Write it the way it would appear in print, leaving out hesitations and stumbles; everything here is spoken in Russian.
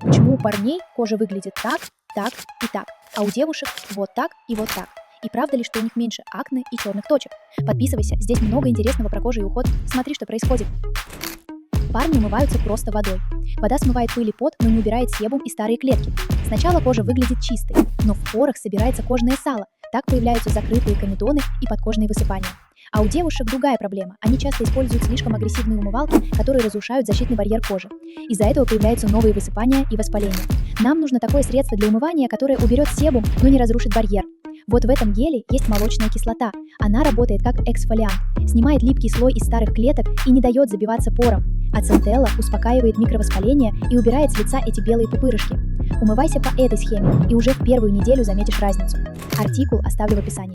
Почему у парней кожа выглядит так, так и так, а у девушек вот так и вот так? И правда ли, что у них меньше акне и черных точек? Подписывайся, здесь много интересного про кожу и уход. Смотри, что происходит. Парни умываются просто водой. Вода смывает пыль и пот, но не убирает себум и старые клетки. Сначала кожа выглядит чистой, но в порах собирается кожное сало. Так появляются закрытые комедоны и подкожные высыпания. А у девушек другая проблема. Они часто используют слишком агрессивные умывалки, которые разрушают защитный барьер кожи. Из-за этого появляются новые высыпания и воспаления. Нам нужно такое средство для умывания, которое уберет себум, но не разрушит барьер. Вот в этом геле есть молочная кислота. Она работает как эксфолиант, снимает липкий слой из старых клеток и не дает забиваться порам. А центелла успокаивает микровоспаление и убирает с лица эти белые пупырышки. Умывайся по этой схеме, и уже в первую неделю заметишь разницу. Артикул оставлю в описании.